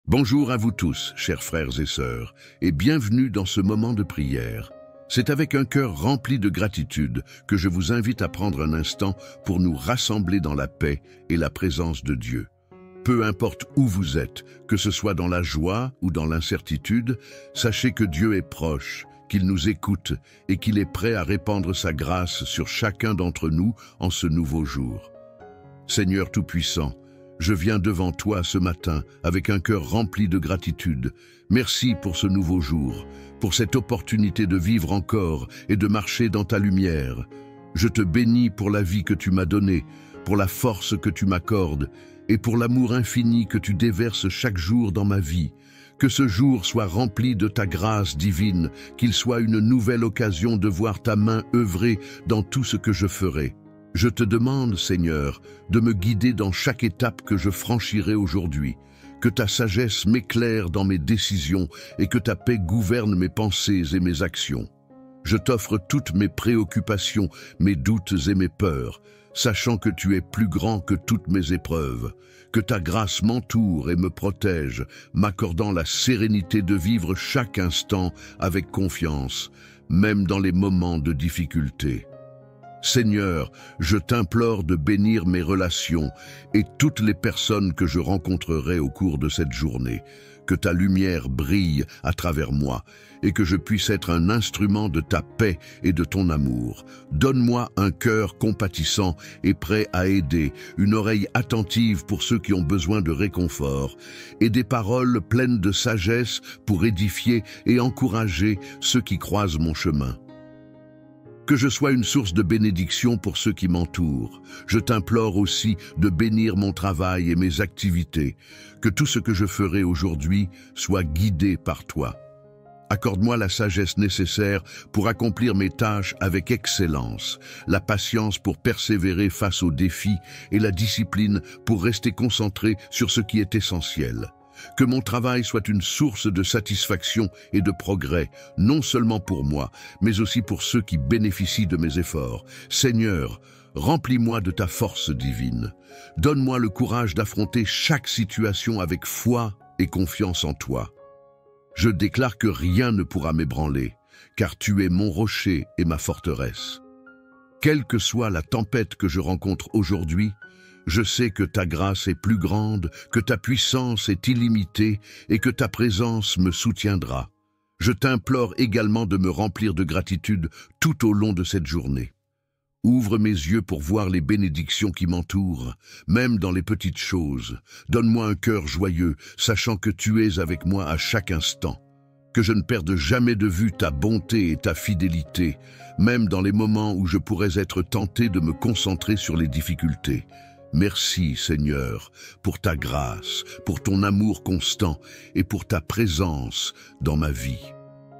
Bonjour à vous tous, chers frères et sœurs, et bienvenue dans ce moment de prière. C'est avec un cœur rempli de gratitude que je vous invite à prendre un instant pour nous rassembler dans la paix et la présence de Dieu. Peu importe où vous êtes, que ce soit dans la joie ou dans l'incertitude, sachez que Dieu est proche, qu'il nous écoute et qu'il est prêt à répandre sa grâce sur chacun d'entre nous en ce nouveau jour. Seigneur Tout-Puissant, je viens devant toi ce matin avec un cœur rempli de gratitude. Merci pour ce nouveau jour, pour cette opportunité de vivre encore et de marcher dans ta lumière. Je te bénis pour la vie que tu m'as donnée, pour la force que tu m'accordes et pour l'amour infini que tu déverses chaque jour dans ma vie. Que ce jour soit rempli de ta grâce divine, qu'il soit une nouvelle occasion de voir ta main œuvrer dans tout ce que je ferai. Je te demande, Seigneur, de me guider dans chaque étape que je franchirai aujourd'hui, que ta sagesse m'éclaire dans mes décisions et que ta paix gouverne mes pensées et mes actions. Je t'offre toutes mes préoccupations, mes doutes et mes peurs, sachant que tu es plus grand que toutes mes épreuves, que ta grâce m'entoure et me protège, m'accordant la sérénité de vivre chaque instant avec confiance, même dans les moments de difficulté. Seigneur, je t'implore de bénir mes relations et toutes les personnes que je rencontrerai au cours de cette journée, que ta lumière brille à travers moi et que je puisse être un instrument de ta paix et de ton amour. Donne-moi un cœur compatissant et prêt à aider, une oreille attentive pour ceux qui ont besoin de réconfort et des paroles pleines de sagesse pour édifier et encourager ceux qui croisent mon chemin. Que je sois une source de bénédiction pour ceux qui m'entourent. Je t'implore aussi de bénir mon travail et mes activités, que tout ce que je ferai aujourd'hui soit guidé par toi. Accorde-moi la sagesse nécessaire pour accomplir mes tâches avec excellence, la patience pour persévérer face aux défis et la discipline pour rester concentré sur ce qui est essentiel. Que mon travail soit une source de satisfaction et de progrès, non seulement pour moi, mais aussi pour ceux qui bénéficient de mes efforts. Seigneur, remplis-moi de ta force divine. Donne-moi le courage d'affronter chaque situation avec foi et confiance en toi. Je déclare que rien ne pourra m'ébranler, car tu es mon rocher et ma forteresse. Quelle que soit la tempête que je rencontre aujourd'hui, je sais que ta grâce est plus grande, que ta puissance est illimitée et que ta présence me soutiendra. Je t'implore également de me remplir de gratitude tout au long de cette journée. Ouvre mes yeux pour voir les bénédictions qui m'entourent, même dans les petites choses. Donne-moi un cœur joyeux, sachant que tu es avec moi à chaque instant. Que je ne perde jamais de vue ta bonté et ta fidélité, même dans les moments où je pourrais être tenté de me concentrer sur les difficultés. Merci, Seigneur, pour ta grâce, pour ton amour constant et pour ta présence dans ma vie.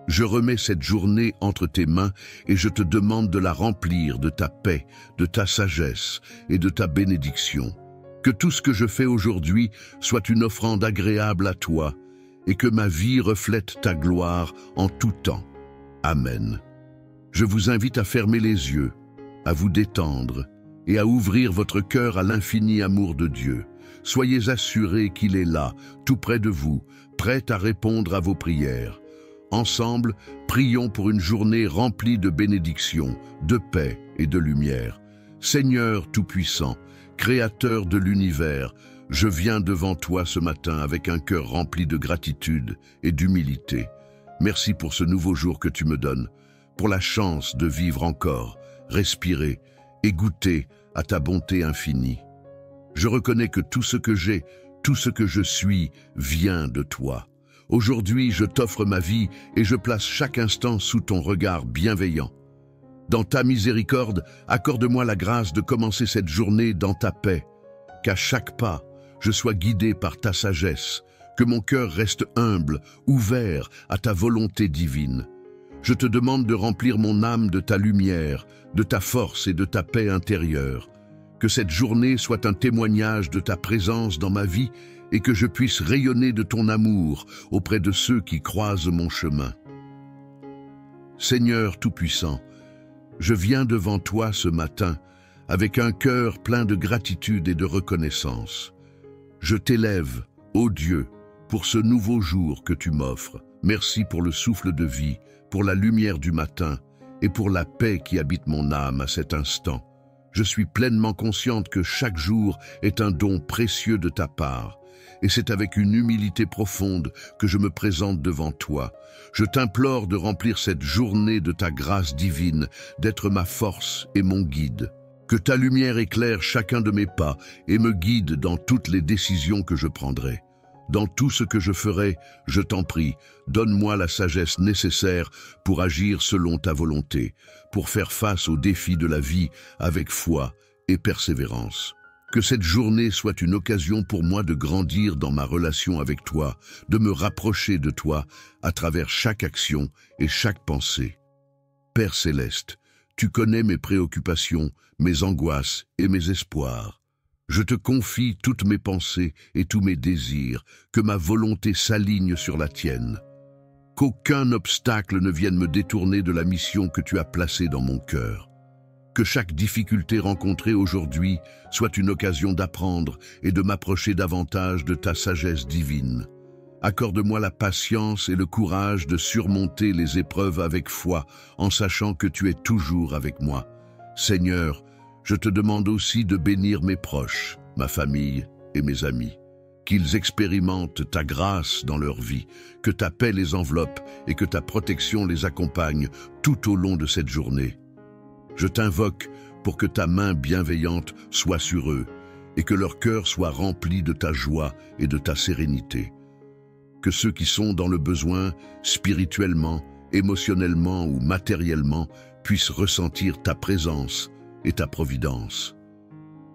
Je remets cette journée entre tes mains et je te demande de la remplir de ta paix, de ta sagesse et de ta bénédiction. Que tout ce que je fais aujourd'hui soit une offrande agréable à toi et que ma vie reflète ta gloire en tout temps. Amen. Je vous invite à fermer les yeux, à vous détendre et à ouvrir votre cœur à l'infini amour de Dieu. Soyez assurés qu'il est là, tout près de vous, prêt à répondre à vos prières. Ensemble, prions pour une journée remplie de bénédictions, de paix et de lumière. Seigneur Tout-Puissant, Créateur de l'univers, je viens devant toi ce matin avec un cœur rempli de gratitude et d'humilité. Merci pour ce nouveau jour que tu me donnes, pour la chance de vivre encore, respirer et goûter à ta bonté infinie. Je reconnais que tout ce que j'ai, tout ce que je suis, vient de toi. Aujourd'hui, je t'offre ma vie et je place chaque instant sous ton regard bienveillant. Dans ta miséricorde, accorde-moi la grâce de commencer cette journée dans ta paix. Qu'à chaque pas, je sois guidé par ta sagesse, que mon cœur reste humble, ouvert à ta volonté divine. Je te demande de remplir mon âme de ta lumière, de ta force et de ta paix intérieure. Que cette journée soit un témoignage de ta présence dans ma vie et que je puisse rayonner de ton amour auprès de ceux qui croisent mon chemin. Seigneur Tout-Puissant, je viens devant toi ce matin avec un cœur plein de gratitude et de reconnaissance. Je t'élève, ô Dieu, pour ce nouveau jour que tu m'offres. Merci pour le souffle de vie, pour la lumière du matin et pour la paix qui habite mon âme à cet instant. Je suis pleinement consciente que chaque jour est un don précieux de ta part. Et c'est avec une humilité profonde que je me présente devant toi. Je t'implore de remplir cette journée de ta grâce divine, d'être ma force et mon guide. Que ta lumière éclaire chacun de mes pas et me guide dans toutes les décisions que je prendrai. Dans tout ce que je ferai, je t'en prie, donne-moi la sagesse nécessaire pour agir selon ta volonté, pour faire face aux défis de la vie avec foi et persévérance. Que cette journée soit une occasion pour moi de grandir dans ma relation avec toi, de me rapprocher de toi à travers chaque action et chaque pensée. Père céleste, tu connais mes préoccupations, mes angoisses et mes espoirs. Je te confie toutes mes pensées et tous mes désirs, que ma volonté s'aligne sur la tienne. Qu'aucun obstacle ne vienne me détourner de la mission que tu as placée dans mon cœur. Que chaque difficulté rencontrée aujourd'hui soit une occasion d'apprendre et de m'approcher davantage de ta sagesse divine. Accorde-moi la patience et le courage de surmonter les épreuves avec foi, en sachant que tu es toujours avec moi. Seigneur, je te demande aussi de bénir mes proches, ma famille et mes amis. Qu'ils expérimentent ta grâce dans leur vie, que ta paix les enveloppe et que ta protection les accompagne tout au long de cette journée. Je t'invoque pour que ta main bienveillante soit sur eux et que leur cœur soit rempli de ta joie et de ta sérénité. Que ceux qui sont dans le besoin, spirituellement, émotionnellement ou matériellement, puissent ressentir ta présence et ta providence.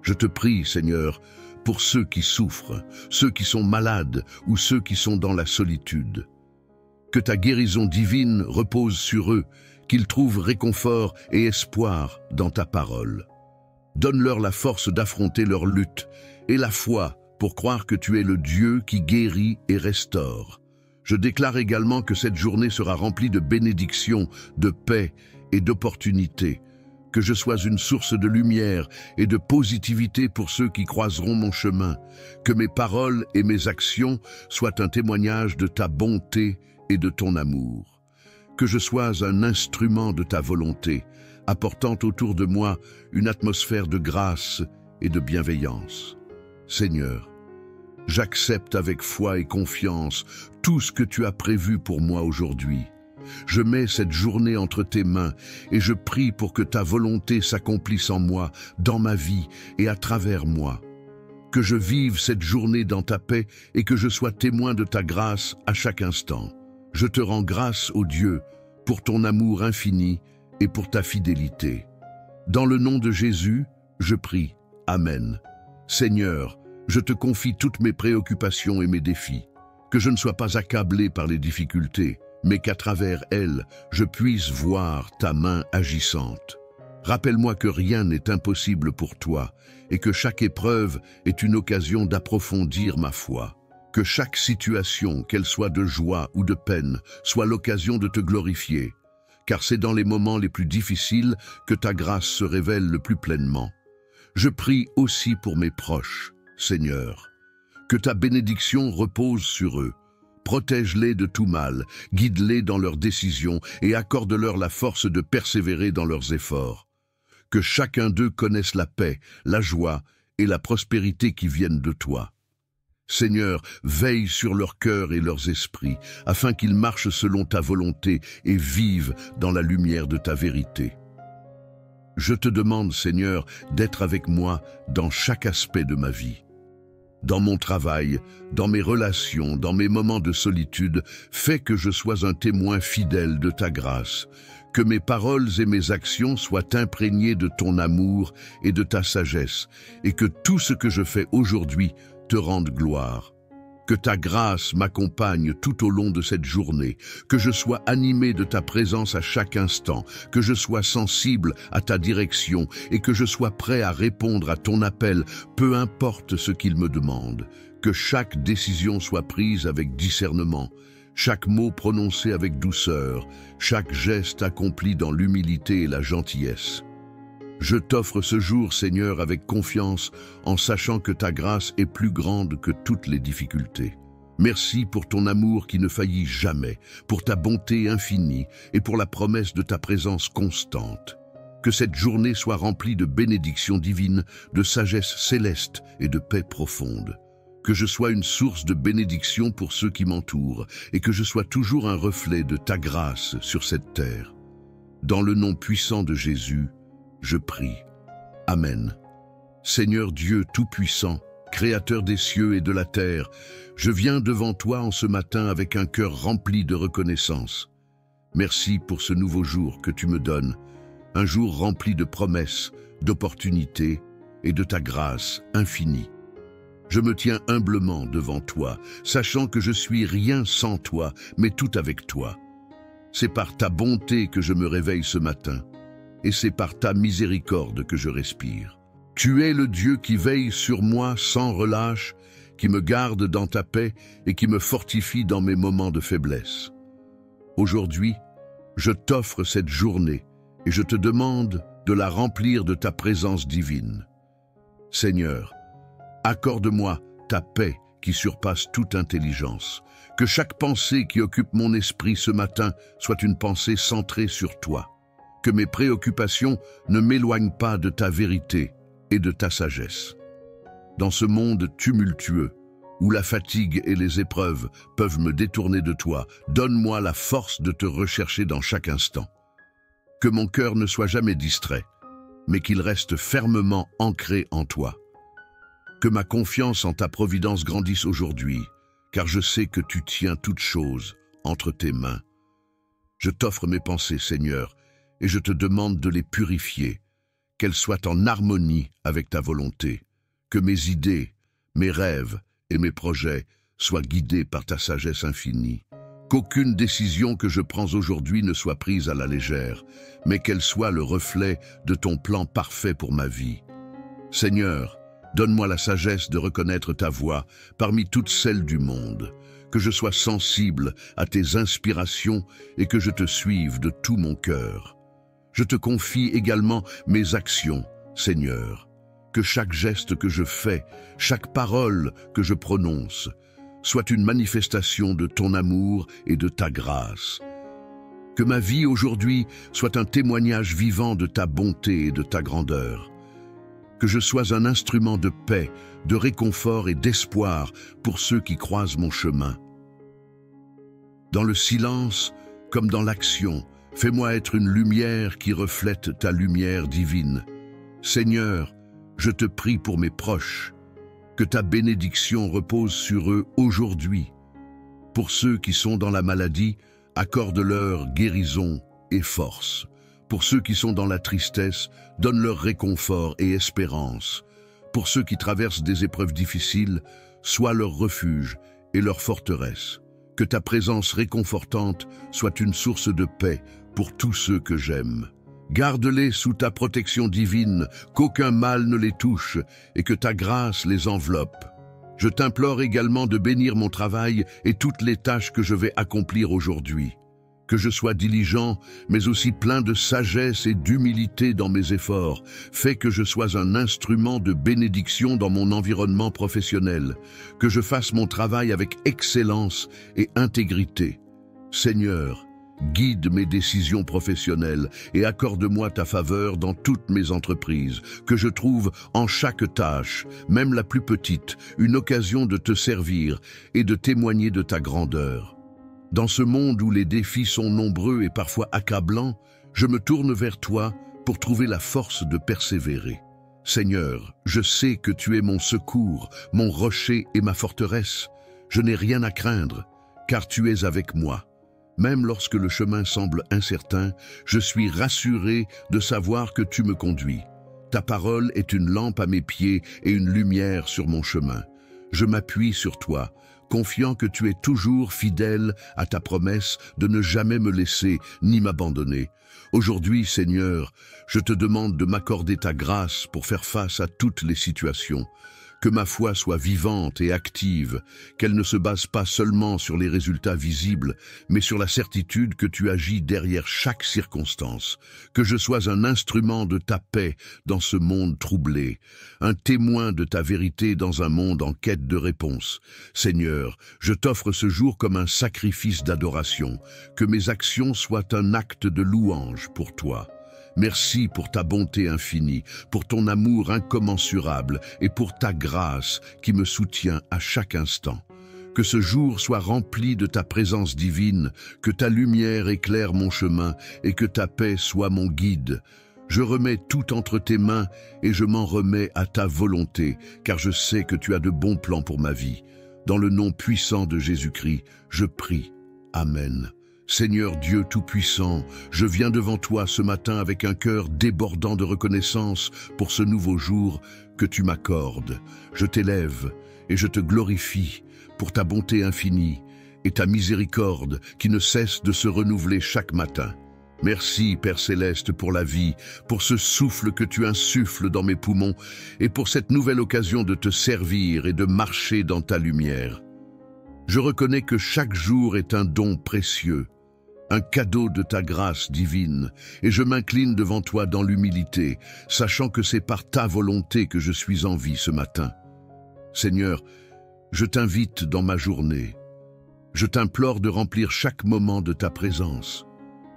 Je te prie, Seigneur, pour ceux qui souffrent, ceux qui sont malades ou ceux qui sont dans la solitude. Que ta guérison divine repose sur eux, qu'ils trouvent réconfort et espoir dans ta parole. Donne-leur la force d'affronter leur lutte et la foi pour croire que tu es le Dieu qui guérit et restaure. Je déclare également que cette journée sera remplie de bénédictions, de paix et d'opportunités, que je sois une source de lumière et de positivité pour ceux qui croiseront mon chemin, que mes paroles et mes actions soient un témoignage de ta bonté et de ton amour, que je sois un instrument de ta volonté, apportant autour de moi une atmosphère de grâce et de bienveillance. Seigneur, j'accepte avec foi et confiance tout ce que tu as prévu pour moi aujourd'hui. Je mets cette journée entre tes mains et je prie pour que ta volonté s'accomplisse en moi, dans ma vie et à travers moi. Que je vive cette journée dans ta paix et que je sois témoin de ta grâce à chaque instant. Je te rends grâce, ô Dieu, pour ton amour infini et pour ta fidélité. Dans le nom de Jésus, je prie. Amen. Seigneur, je te confie toutes mes préoccupations et mes défis. Que je ne sois pas accablé par les difficultés, mais qu'à travers elles, je puisse voir ta main agissante. Rappelle-moi que rien n'est impossible pour toi et que chaque épreuve est une occasion d'approfondir ma foi. Que chaque situation, qu'elle soit de joie ou de peine, soit l'occasion de te glorifier, car c'est dans les moments les plus difficiles que ta grâce se révèle le plus pleinement. Je prie aussi pour mes proches, Seigneur. Que ta bénédiction repose sur eux. Protège-les de tout mal, guide-les dans leurs décisions et accorde-leur la force de persévérer dans leurs efforts. Que chacun d'eux connaisse la paix, la joie et la prospérité qui viennent de toi. Seigneur, veille sur leurs cœurs et leurs esprits, afin qu'ils marchent selon ta volonté et vivent dans la lumière de ta vérité. Je te demande, Seigneur, d'être avec moi dans chaque aspect de ma vie. Dans mon travail, dans mes relations, dans mes moments de solitude, fais que je sois un témoin fidèle de ta grâce, que mes paroles et mes actions soient imprégnées de ton amour et de ta sagesse, et que tout ce que je fais aujourd'hui te rende gloire. Que ta grâce m'accompagne tout au long de cette journée, que je sois animé de ta présence à chaque instant, que je sois sensible à ta direction et que je sois prêt à répondre à ton appel, peu importe ce qu'il me demande. Que chaque décision soit prise avec discernement, chaque mot prononcé avec douceur, chaque geste accompli dans l'humilité et la gentillesse. Je t'offre ce jour, Seigneur, avec confiance, en sachant que ta grâce est plus grande que toutes les difficultés. Merci pour ton amour qui ne faillit jamais, pour ta bonté infinie et pour la promesse de ta présence constante. Que cette journée soit remplie de bénédictions divines, de sagesse céleste et de paix profonde. Que je sois une source de bénédiction pour ceux qui m'entourent et que je sois toujours un reflet de ta grâce sur cette terre. Dans le nom puissant de Jésus, je prie. Amen. Seigneur Dieu Tout-Puissant, Créateur des cieux et de la terre, je viens devant toi en ce matin avec un cœur rempli de reconnaissance. Merci pour ce nouveau jour que tu me donnes, un jour rempli de promesses, d'opportunités et de ta grâce infinie. Je me tiens humblement devant toi, sachant que je suis rien sans toi, mais tout avec toi. C'est par ta bonté que je me réveille ce matin, et c'est par ta miséricorde que je respire. Tu es le Dieu qui veille sur moi sans relâche, qui me garde dans ta paix et qui me fortifie dans mes moments de faiblesse. Aujourd'hui, je t'offre cette journée et je te demande de la remplir de ta présence divine. Seigneur, accorde-moi ta paix qui surpasse toute intelligence, que chaque pensée qui occupe mon esprit ce matin soit une pensée centrée sur toi, que mes préoccupations ne m'éloignent pas de ta vérité et de ta sagesse. Dans ce monde tumultueux, où la fatigue et les épreuves peuvent me détourner de toi, donne-moi la force de te rechercher dans chaque instant. Que mon cœur ne soit jamais distrait, mais qu'il reste fermement ancré en toi. Que ma confiance en ta providence grandisse aujourd'hui, car je sais que tu tiens toutes choses entre tes mains. Je t'offre mes pensées, Seigneur, et je te demande de les purifier, qu'elles soient en harmonie avec ta volonté, que mes idées, mes rêves et mes projets soient guidés par ta sagesse infinie. Qu'aucune décision que je prends aujourd'hui ne soit prise à la légère, mais qu'elle soit le reflet de ton plan parfait pour ma vie. Seigneur, donne-moi la sagesse de reconnaître ta voix parmi toutes celles du monde, que je sois sensible à tes inspirations et que je te suive de tout mon cœur. Je te confie également mes actions, Seigneur, que chaque geste que je fais, chaque parole que je prononce, soit une manifestation de ton amour et de ta grâce. Que ma vie aujourd'hui soit un témoignage vivant de ta bonté et de ta grandeur. Que je sois un instrument de paix, de réconfort et d'espoir pour ceux qui croisent mon chemin. Dans le silence, comme dans l'action, fais-moi être une lumière qui reflète ta lumière divine. Seigneur, je te prie pour mes proches, que ta bénédiction repose sur eux aujourd'hui. Pour ceux qui sont dans la maladie, accorde-leur guérison et force. Pour ceux qui sont dans la tristesse, donne-leur réconfort et espérance. Pour ceux qui traversent des épreuves difficiles, sois leur refuge et leur forteresse. Que ta présence réconfortante soit une source de paix pour tous ceux que j'aime. Garde-les sous ta protection divine, qu'aucun mal ne les touche et que ta grâce les enveloppe. Je t'implore également de bénir mon travail et toutes les tâches que je vais accomplir aujourd'hui. Que je sois diligent, mais aussi plein de sagesse et d'humilité dans mes efforts. Fais que je sois un instrument de bénédiction dans mon environnement professionnel. Que je fasse mon travail avec excellence et intégrité. Seigneur, guide mes décisions professionnelles et accorde-moi ta faveur dans toutes mes entreprises, que je trouve en chaque tâche, même la plus petite, une occasion de te servir et de témoigner de ta grandeur. Dans ce monde où les défis sont nombreux et parfois accablants, je me tourne vers toi pour trouver la force de persévérer. Seigneur, je sais que tu es mon secours, mon rocher et ma forteresse. Je n'ai rien à craindre, car tu es avec moi. Même lorsque le chemin semble incertain, je suis rassuré de savoir que tu me conduis. Ta parole est une lampe à mes pieds et une lumière sur mon chemin. Je m'appuie sur toi, confiant que tu es toujours fidèle à ta promesse de ne jamais me laisser ni m'abandonner. Aujourd'hui, Seigneur, je te demande de m'accorder ta grâce pour faire face à toutes les situations. Que ma foi soit vivante et active, qu'elle ne se base pas seulement sur les résultats visibles, mais sur la certitude que tu agis derrière chaque circonstance. Que je sois un instrument de ta paix dans ce monde troublé, un témoin de ta vérité dans un monde en quête de réponse. Seigneur, je t'offre ce jour comme un sacrifice d'adoration, que mes actions soient un acte de louange pour toi. Merci pour ta bonté infinie, pour ton amour incommensurable et pour ta grâce qui me soutient à chaque instant. Que ce jour soit rempli de ta présence divine, que ta lumière éclaire mon chemin et que ta paix soit mon guide. Je remets tout entre tes mains et je m'en remets à ta volonté, car je sais que tu as de bons plans pour ma vie. Dans le nom puissant de Jésus-Christ, je prie. Amen. Seigneur Dieu Tout-Puissant, je viens devant toi ce matin avec un cœur débordant de reconnaissance pour ce nouveau jour que tu m'accordes. Je t'élève et je te glorifie pour ta bonté infinie et ta miséricorde qui ne cesse de se renouveler chaque matin. Merci, Père Céleste, pour la vie, pour ce souffle que tu insuffles dans mes poumons et pour cette nouvelle occasion de te servir et de marcher dans ta lumière. Je reconnais que chaque jour est un don précieux, un cadeau de ta grâce divine, et je m'incline devant toi dans l'humilité, sachant que c'est par ta volonté que je suis en vie ce matin. Seigneur, je t'invite dans ma journée. Je t'implore de remplir chaque moment de ta présence.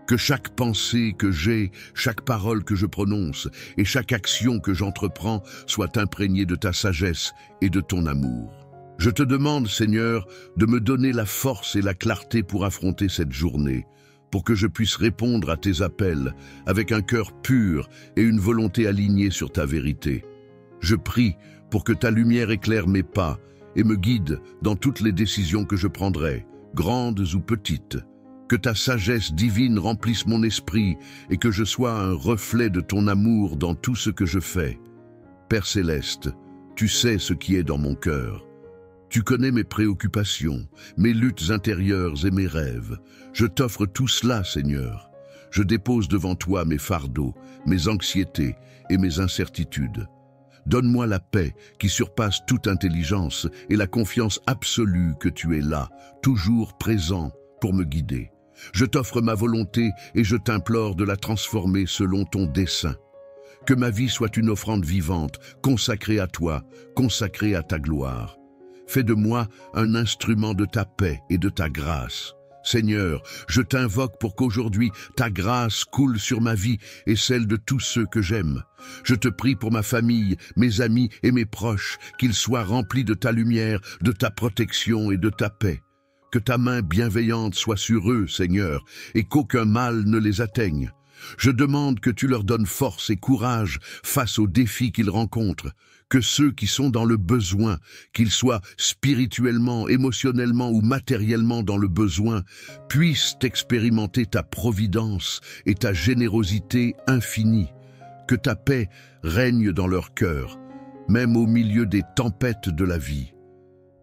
Que chaque pensée que j'ai, chaque parole que je prononce et chaque action que j'entreprends soit imprégnée de ta sagesse et de ton amour. Je te demande, Seigneur, de me donner la force et la clarté pour affronter cette journée, pour que je puisse répondre à tes appels avec un cœur pur et une volonté alignée sur ta vérité. Je prie pour que ta lumière éclaire mes pas et me guide dans toutes les décisions que je prendrai, grandes ou petites. Que ta sagesse divine remplisse mon esprit et que je sois un reflet de ton amour dans tout ce que je fais. Père Céleste, tu sais ce qui est dans mon cœur. Tu connais mes préoccupations, mes luttes intérieures et mes rêves. Je t'offre tout cela, Seigneur. Je dépose devant toi mes fardeaux, mes anxiétés et mes incertitudes. Donne-moi la paix qui surpasse toute intelligence et la confiance absolue que tu es là, toujours présent pour me guider. Je t'offre ma volonté et je t'implore de la transformer selon ton dessein. Que ma vie soit une offrande vivante, consacrée à toi, consacrée à ta gloire. Fais de moi un instrument de ta paix et de ta grâce. Seigneur, je t'invoque pour qu'aujourd'hui ta grâce coule sur ma vie et celle de tous ceux que j'aime. Je te prie pour ma famille, mes amis et mes proches, qu'ils soient remplis de ta lumière, de ta protection et de ta paix. Que ta main bienveillante soit sur eux, Seigneur, et qu'aucun mal ne les atteigne. Je demande que tu leur donnes force et courage face aux défis qu'ils rencontrent. Que ceux qui sont dans le besoin, qu'ils soient spirituellement, émotionnellement ou matériellement dans le besoin, puissent expérimenter ta providence et ta générosité infinie. Que ta paix règne dans leur cœur, même au milieu des tempêtes de la vie.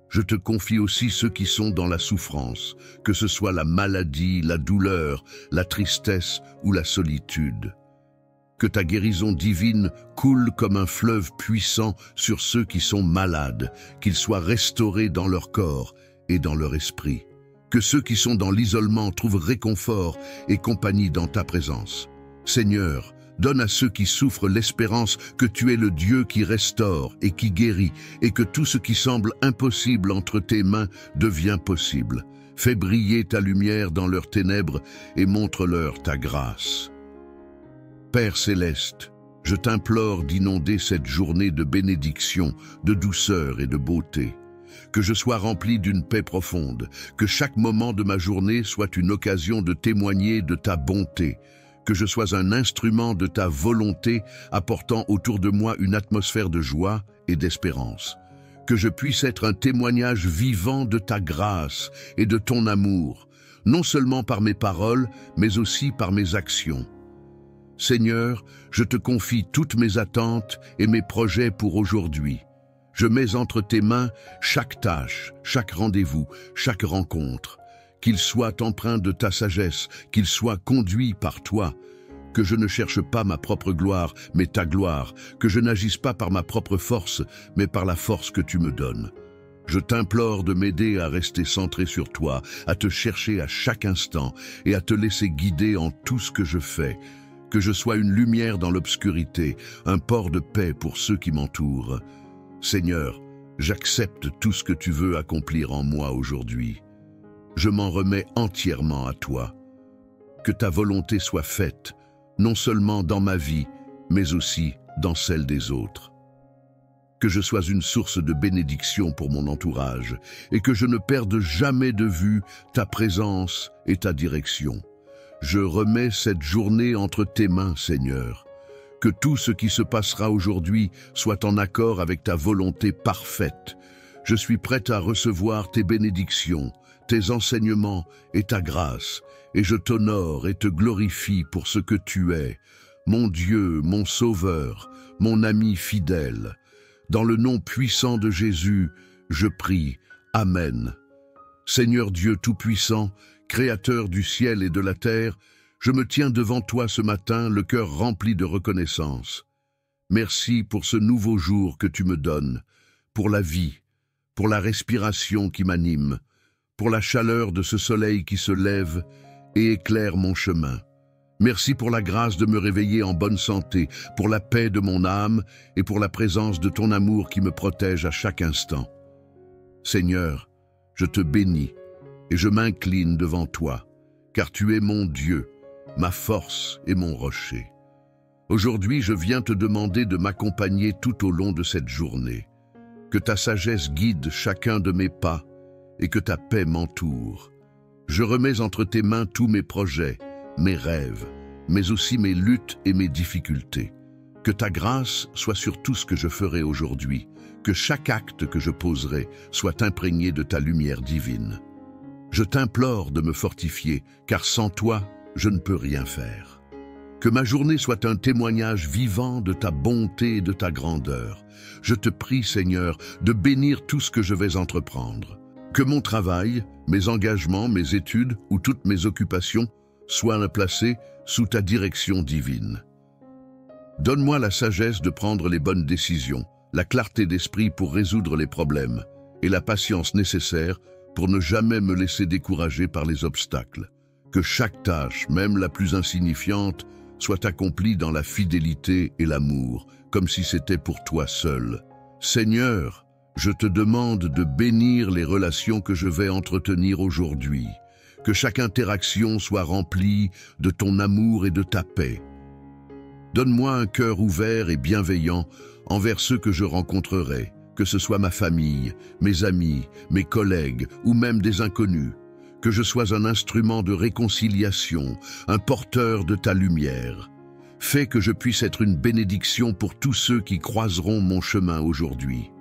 Je te confie aussi ceux qui sont dans la souffrance, que ce soit la maladie, la douleur, la tristesse ou la solitude. Que ta guérison divine coule comme un fleuve puissant sur ceux qui sont malades, qu'ils soient restaurés dans leur corps et dans leur esprit. Que ceux qui sont dans l'isolement trouvent réconfort et compagnie dans ta présence. Seigneur, donne à ceux qui souffrent l'espérance que tu es le Dieu qui restaure et qui guérit, et que tout ce qui semble impossible entre tes mains devient possible. Fais briller ta lumière dans leurs ténèbres et montre-leur ta grâce. Père Céleste, je t'implore d'inonder cette journée de bénédiction, de douceur et de beauté. Que je sois rempli d'une paix profonde, que chaque moment de ma journée soit une occasion de témoigner de ta bonté, que je sois un instrument de ta volonté apportant autour de moi une atmosphère de joie et d'espérance. Que je puisse être un témoignage vivant de ta grâce et de ton amour, non seulement par mes paroles, mais aussi par mes actions. Seigneur, je te confie toutes mes attentes et mes projets pour aujourd'hui. Je mets entre tes mains chaque tâche, chaque rendez-vous, chaque rencontre. Qu'il soit empreint de ta sagesse, qu'il soit conduit par toi, que je ne cherche pas ma propre gloire, mais ta gloire, que je n'agisse pas par ma propre force, mais par la force que tu me donnes. Je t'implore de m'aider à rester centré sur toi, à te chercher à chaque instant et à te laisser guider en tout ce que je fais, que je sois une lumière dans l'obscurité, un port de paix pour ceux qui m'entourent. Seigneur, j'accepte tout ce que tu veux accomplir en moi aujourd'hui. Je m'en remets entièrement à toi. Que ta volonté soit faite, non seulement dans ma vie, mais aussi dans celle des autres. Que je sois une source de bénédiction pour mon entourage et que je ne perde jamais de vue ta présence et ta direction. Je remets cette journée entre tes mains, Seigneur. Que tout ce qui se passera aujourd'hui soit en accord avec ta volonté parfaite. Je suis prête à recevoir tes bénédictions, tes enseignements et ta grâce, et je t'honore et te glorifie pour ce que tu es, mon Dieu, mon Sauveur, mon ami fidèle. Dans le nom puissant de Jésus, je prie. Amen. Seigneur Dieu Tout-Puissant, Créateur du ciel et de la terre, je me tiens devant toi ce matin, le cœur rempli de reconnaissance. Merci pour ce nouveau jour que tu me donnes, pour la vie, pour la respiration qui m'anime, pour la chaleur de ce soleil qui se lève et éclaire mon chemin. Merci pour la grâce de me réveiller en bonne santé, pour la paix de mon âme et pour la présence de ton amour qui me protège à chaque instant. Seigneur, je te bénis et je m'incline devant toi, car tu es mon Dieu, ma force et mon rocher. Aujourd'hui, je viens te demander de m'accompagner tout au long de cette journée. Que ta sagesse guide chacun de mes pas et que ta paix m'entoure. Je remets entre tes mains tous mes projets, mes rêves, mais aussi mes luttes et mes difficultés. Que ta grâce soit sur tout ce que je ferai aujourd'hui, que chaque acte que je poserai soit imprégné de ta lumière divine. Je t'implore de me fortifier, car sans toi, je ne peux rien faire. Que ma journée soit un témoignage vivant de ta bonté et de ta grandeur. Je te prie, Seigneur, de bénir tout ce que je vais entreprendre. Que mon travail, mes engagements, mes études ou toutes mes occupations soient placés sous ta direction divine. Donne-moi la sagesse de prendre les bonnes décisions, la clarté d'esprit pour résoudre les problèmes et la patience nécessaire pour ne jamais me laisser décourager par les obstacles. Que chaque tâche, même la plus insignifiante, soit accomplie dans la fidélité et l'amour, comme si c'était pour toi seul. Seigneur, je te demande de bénir les relations que je vais entretenir aujourd'hui. Que chaque interaction soit remplie de ton amour et de ta paix. Donne-moi un cœur ouvert et bienveillant envers ceux que je rencontrerai, que ce soit ma famille, mes amis, mes collègues ou même des inconnus. Que je sois un instrument de réconciliation, un porteur de ta lumière. Fais que je puisse être une bénédiction pour tous ceux qui croiseront mon chemin aujourd'hui.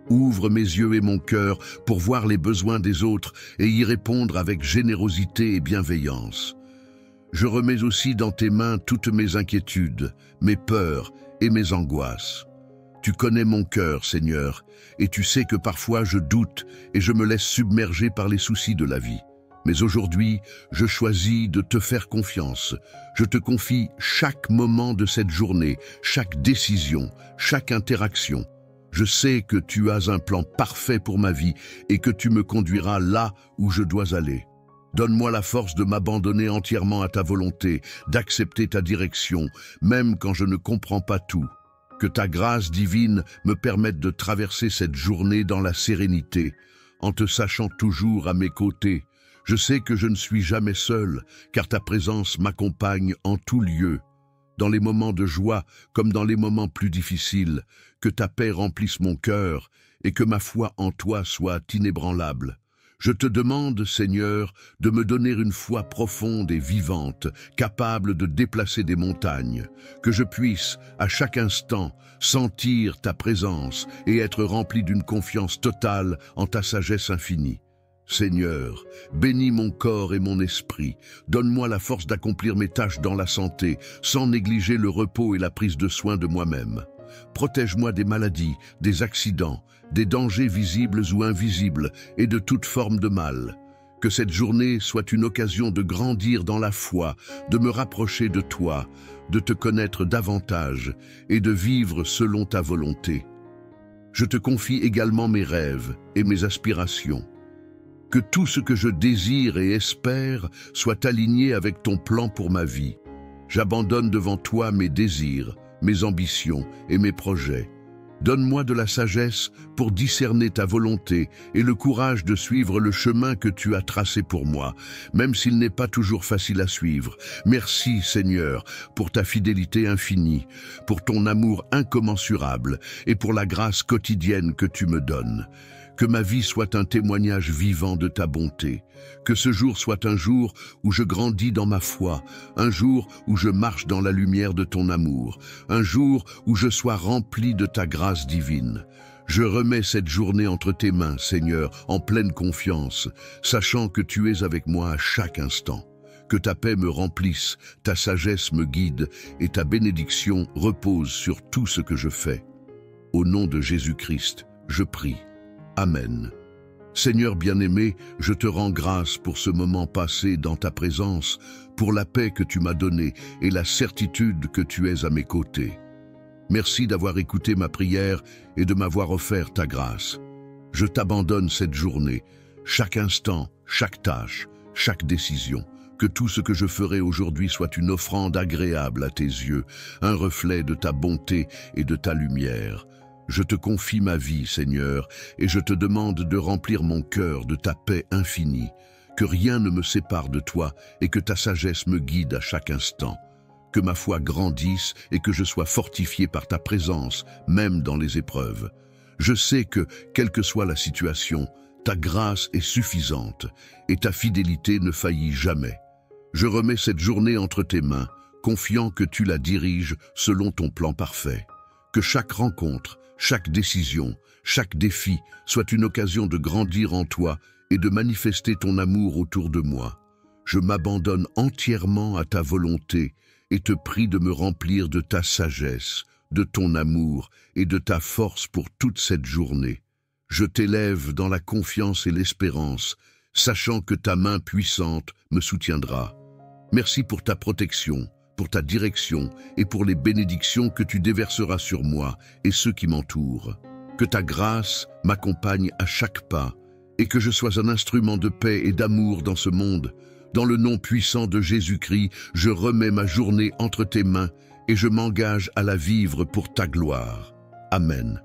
Ouvre mes yeux et mon cœur pour voir les besoins des autres et y répondre avec générosité et bienveillance. Je remets aussi dans tes mains toutes mes inquiétudes, mes peurs et mes angoisses. Tu connais mon cœur, Seigneur, et tu sais que parfois je doute et je me laisse submerger par les soucis de la vie. Mais aujourd'hui, je choisis de te faire confiance. Je te confie chaque moment de cette journée, chaque décision, chaque interaction. Je sais que tu as un plan parfait pour ma vie et que tu me conduiras là où je dois aller. Donne-moi la force de m'abandonner entièrement à ta volonté, d'accepter ta direction, même quand je ne comprends pas tout. Que ta grâce divine me permette de traverser cette journée dans la sérénité, en te sachant toujours à mes côtés. Je sais que je ne suis jamais seul, car ta présence m'accompagne en tout lieu. Dans les moments de joie comme dans les moments plus difficiles, que ta paix remplisse mon cœur et que ma foi en toi soit inébranlable. Je te demande, Seigneur, de me donner une foi profonde et vivante, capable de déplacer des montagnes, que je puisse, à chaque instant, sentir ta présence et être rempli d'une confiance totale en ta sagesse infinie. Seigneur, bénis mon corps et mon esprit, donne-moi la force d'accomplir mes tâches dans la santé, sans négliger le repos et la prise de soin de moi-même. Protège-moi des maladies, des accidents, des dangers visibles ou invisibles et de toute forme de mal. Que cette journée soit une occasion de grandir dans la foi, de me rapprocher de toi, de te connaître davantage et de vivre selon ta volonté. Je te confie également mes rêves et mes aspirations. Que tout ce que je désire et espère soit aligné avec ton plan pour ma vie. J'abandonne devant toi mes désirs, mes ambitions et mes projets. Donne-moi de la sagesse pour discerner ta volonté et le courage de suivre le chemin que tu as tracé pour moi, même s'il n'est pas toujours facile à suivre. Merci, Seigneur, pour ta fidélité infinie, pour ton amour incommensurable et pour la grâce quotidienne que tu me donnes. Que ma vie soit un témoignage vivant de ta bonté. Que ce jour soit un jour où je grandis dans ma foi, un jour où je marche dans la lumière de ton amour, un jour où je sois rempli de ta grâce divine. Je remets cette journée entre tes mains, Seigneur, en pleine confiance, sachant que tu es avec moi à chaque instant. Que ta paix me remplisse, ta sagesse me guide et ta bénédiction repose sur tout ce que je fais. Au nom de Jésus-Christ, je prie. Amen. Seigneur bien-aimé, je te rends grâce pour ce moment passé dans ta présence, pour la paix que tu m'as donnée et la certitude que tu es à mes côtés. Merci d'avoir écouté ma prière et de m'avoir offert ta grâce. Je t'abandonne cette journée, chaque instant, chaque tâche, chaque décision. Que tout ce que je ferai aujourd'hui soit une offrande agréable à tes yeux, un reflet de ta bonté et de ta lumière. Je te confie ma vie, Seigneur, et je te demande de remplir mon cœur de ta paix infinie. Que rien ne me sépare de toi et que ta sagesse me guide à chaque instant. Que ma foi grandisse et que je sois fortifié par ta présence, même dans les épreuves. Je sais que, quelle que soit la situation, ta grâce est suffisante et ta fidélité ne faillit jamais. Je remets cette journée entre tes mains, confiant que tu la diriges selon ton plan parfait. Que chaque rencontre, chaque décision, chaque défi soit une occasion de grandir en toi et de manifester ton amour autour de moi. Je m'abandonne entièrement à ta volonté et te prie de me remplir de ta sagesse, de ton amour et de ta force pour toute cette journée. Je t'élève dans la confiance et l'espérance, sachant que ta main puissante me soutiendra. Merci pour ta protection, pour ta direction et pour les bénédictions que tu déverseras sur moi et ceux qui m'entourent. Que ta grâce m'accompagne à chaque pas et que je sois un instrument de paix et d'amour dans ce monde. Dans le nom puissant de Jésus-Christ, je remets ma journée entre tes mains et je m'engage à la vivre pour ta gloire. Amen.